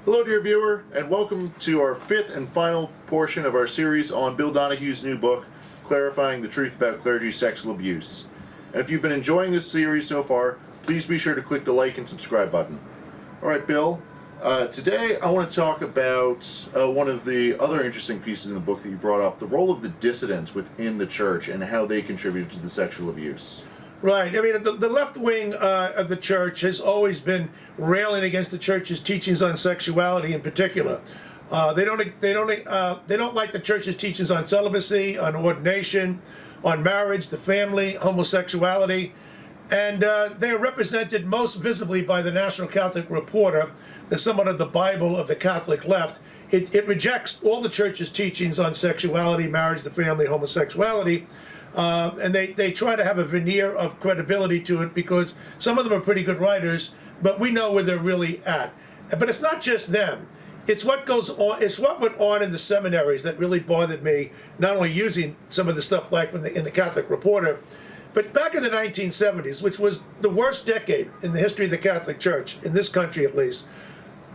Hello, dear viewer, and welcome to our fifth and final portion of our series on Bill Donohue's new book, Clarifying the Truth About Clergy Sexual Abuse. And if you've been enjoying this series so far, please be sure to click the like and subscribe button. Alright, Bill, today I want to talk about one of the other interesting pieces in the book that you brought up, the role of the dissidents within the church and how they contribute to the sexual abuse. Right. I mean, the left wing of the church has always been railing against the church's teachings on sexuality in particular. They don't like the church's teachings on celibacy, on ordination, on marriage, the family, homosexuality, and they are represented most visibly by the National Catholic Reporter, the somewhat of the Bible of the Catholic left. It rejects all the church's teachings on sexuality, marriage, the family, homosexuality. And they try to have a veneer of credibility to it because some of them are pretty good writers, but we know where they're really at. But it's not just them. It's what goes on. It's what went on in the seminaries that really bothered me, not only using some of the stuff like in the Catholic Reporter, but back in the 1970s, which was the worst decade in the history of the Catholic Church, in this country at least.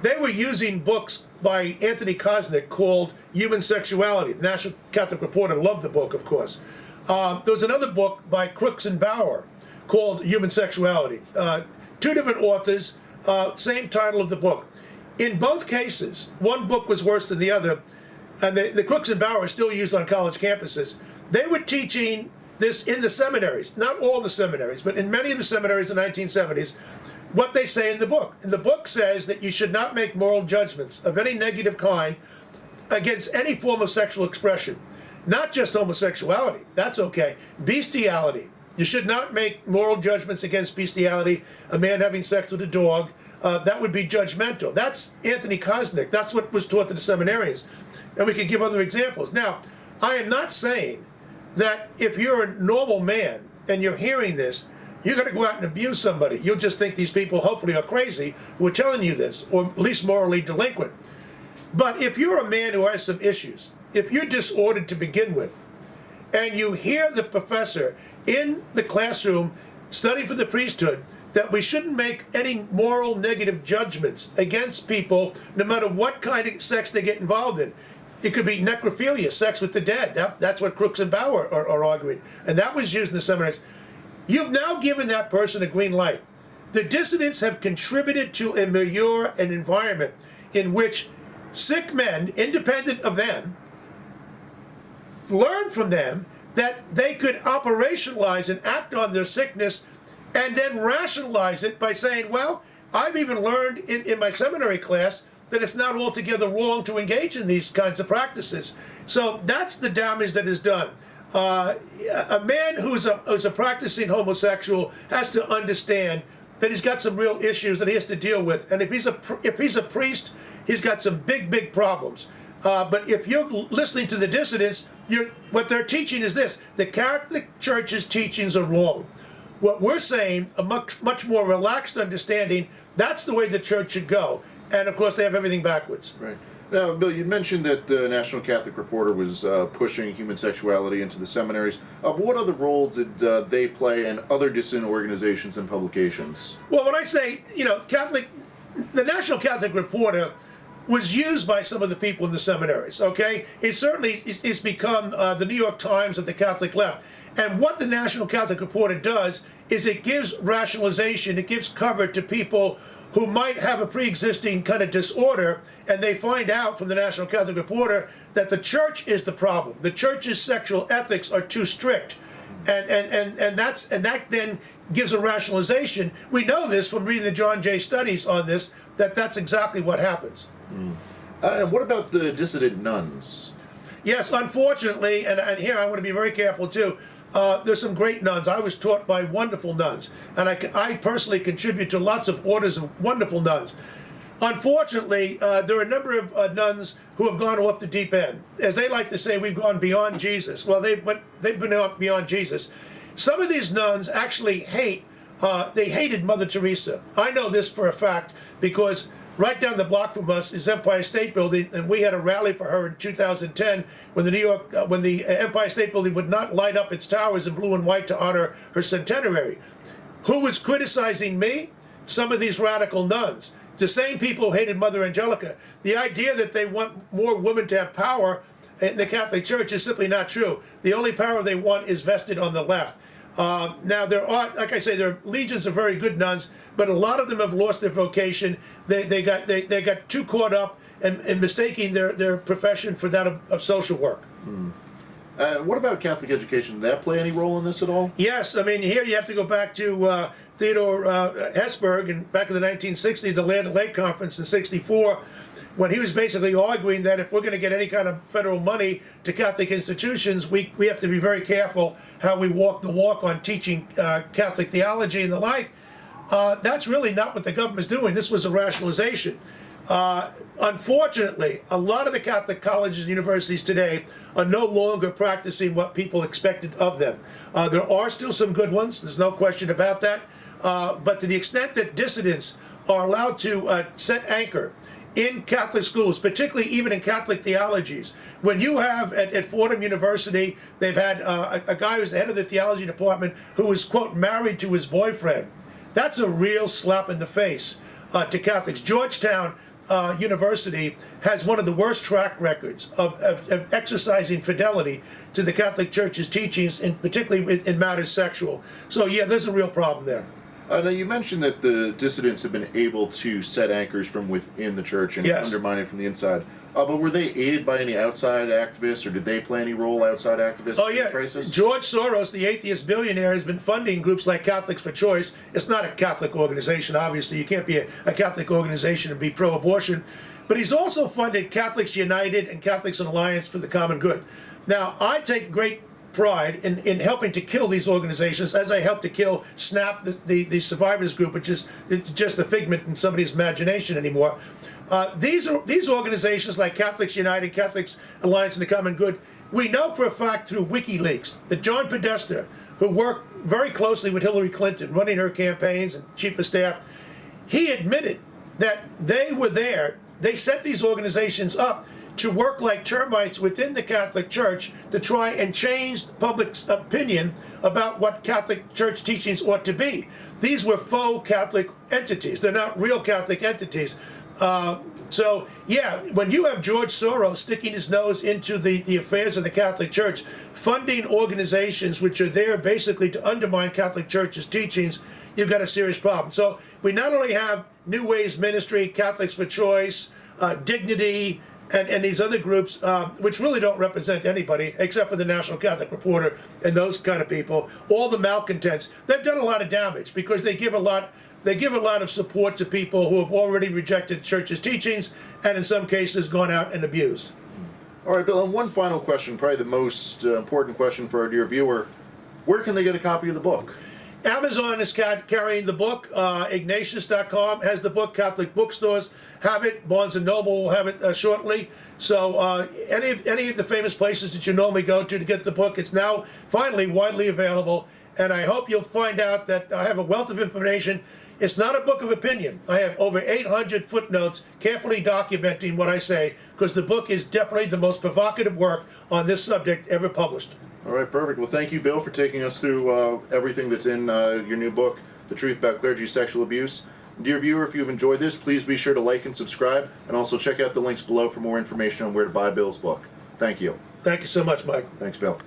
They were using books by Anthony Kosnick called Human Sexuality. The National Catholic Reporter loved the book, of course. There was another book by Crooks and Bauer called Human Sexuality. Two different authors, same title of the book. In both cases, one book was worse than the other, and the Crooks and Bauer are still used on college campuses. They were teaching this in the seminaries, not all the seminaries, but in many of the seminaries in the 1970s, what they say in the book. And the book says that you should not make moral judgments of any negative kind against any form of sexual expression. Not just homosexuality, that's okay. Bestiality. You should not make moral judgments against bestiality, a man having sex with a dog. That would be judgmental. That's Anthony Kosnick. That's what was taught to the seminarians. And we could give other examples. Now, I am not saying that if you're a normal man and you're hearing this, you're going to go out and abuse somebody. You'll just think these people hopefully are crazy who are telling you this, or at least morally delinquent. But if you're a man who has some issues, if you're disordered to begin with, and you hear the professor in the classroom studying for the priesthood that we shouldn't make any moral negative judgments against people no matter what kind of sex they get involved in. It could be necrophilia, sex with the dead. That's what Crooks and Bauer are arguing. And that was used in the seminaries. You've now given that person a green light. The dissidents have contributed to a milieu, an environment in which sick men, independent of them, learn from them that they could operationalize and act on their sickness and then rationalize it by saying, well, I've even learned in my seminary class that it's not altogether wrong to engage in these kinds of practices. So that's the damage that is done. A man who's a practicing homosexual has to understand that he's got some real issues that he has to deal with. And if he's a priest, he's got some big problems. But if you're listening to the dissidents, what they're teaching is this: the Catholic Church's teachings are wrong. What we're saying, a much more relaxed understanding, that's the way the church should go. And of course, they have everything backwards. Right. Now, Bill, you mentioned that the National Catholic Reporter was pushing human sexuality into the seminaries. What other role did they play in other dissident organizations and publications? Well, when I say, the National Catholic Reporter was used by some of the people in the seminaries, okay? It certainly is become the New York Times of the Catholic left. And what the National Catholic Reporter does is it gives rationalization, it gives cover to people who might have a pre-existing kind of disorder, and they find out from the National Catholic Reporter that the church is the problem. The church's sexual ethics are too strict. And that then gives a rationalization. We know this from reading the John Jay studies on this, that's exactly what happens. What about the dissident nuns? Yes, unfortunately, and here I want to be very careful too, there's some great nuns. I was taught by wonderful nuns, and I personally contribute to lots of orders of wonderful nuns. Unfortunately, there are a number of nuns who have gone off the deep end. As they like to say, we've gone beyond Jesus. Well, they've been beyond Jesus. Some of these nuns actually hated Mother Teresa. I know this for a fact because right down the block from us is Empire State Building, and we had a rally for her in 2010 when the Empire State Building would not light up its towers in blue and white to honor her centenary. Who was criticizing me? Some of these radical nuns. the same people who hated Mother Angelica. The idea that they want more women to have power in the Catholic Church is simply not true. The only power they want is vested on the left. Now, there are, like I say, there are legions of very good nuns, but a lot of them have lost their vocation. They got too caught up in mistaking their profession for that of social work. What about Catholic education? Did that play any role in this at all? Yes, I mean, here you have to go back to Theodore Hesburgh, and back in the 1960s, the Land and Lake Conference in '64, when he was basically arguing that if we're going to get any kind of federal money to Catholic institutions, we have to be very careful how we walk the walk on teaching Catholic theology and the like. That's really not what the government's doing. This was a rationalization. Unfortunately, a lot of the Catholic colleges and universities today are no longer practicing what people expected of them. There are still some good ones, there's no question about that, but to the extent that dissidents are allowed to set anchor in Catholic schools, particularly even in Catholic theologies, when you have at Fordham University, they've had a guy who's the head of the theology department who was, quote, married to his boyfriend. That's a real slap in the face to Catholics. Georgetown University has one of the worst track records of exercising fidelity to the Catholic Church's teachings, and particularly in matters sexual. So yeah, there's a real problem there. Now, you mentioned that the dissidents have been able to set anchors from within the church and Yes. undermine it from the inside. But were they aided by any outside activists, or did they play any role, outside activists, Oh in yeah, the crisis? George Soros, the atheist billionaire, has been funding groups like Catholics for Choice. It's not a Catholic organization, obviously. You can't be a Catholic organization and be pro-abortion. But he's also funded Catholics United and Catholics in Alliance for the Common Good. Now, I take great pride in helping to kill these organizations, as I helped to kill SNAP, the survivors group, which is it's just a figment in somebody's imagination anymore. These organizations like Catholics United, Catholics Alliance and the Common Good, we know for a fact through WikiLeaks that John Podesta, who worked very closely with Hillary Clinton, running her campaigns and chief of staff, he admitted that they were there. They set these organizations up to work like termites within the Catholic Church to try and change the public's opinion about what Catholic Church teachings ought to be. These were faux Catholic entities. They're not real Catholic entities. So, yeah, when you have George Soros sticking his nose into the affairs of the Catholic Church, funding organizations which are there basically to undermine Catholic Church's teachings, you've got a serious problem. So we not only have New Ways Ministry, Catholics for Choice, Dignity, and these other groups, which really don't represent anybody except for the National Catholic Reporter and those kind of people, all the malcontents. They've done a lot of damage because they give a lot of support to people who have already rejected the church's teachings and in some cases gone out and abused. All right, Bill, and one final question, probably the most important question for our dear viewer. Where can they get a copy of the book? Amazon is carrying the book. Ignatius.com has the book. Catholic bookstores have it. Barnes & Noble will have it shortly. So any of the famous places that you normally go to get the book, it's now finally widely available. And I hope you'll find out that I have a wealth of information. It's not a book of opinion. I have over 800 footnotes carefully documenting what I say, because the book is definitely the most provocative work on this subject ever published. All right, perfect. Well, thank you, Bill, for taking us through everything that's in your new book, The Truth About Clergy Sexual Abuse. Dear viewer, if you've enjoyed this, please be sure to like and subscribe, and also check out the links below for more information on where to buy Bill's book. Thank you. Thank you so much, Mike. Thanks, Bill.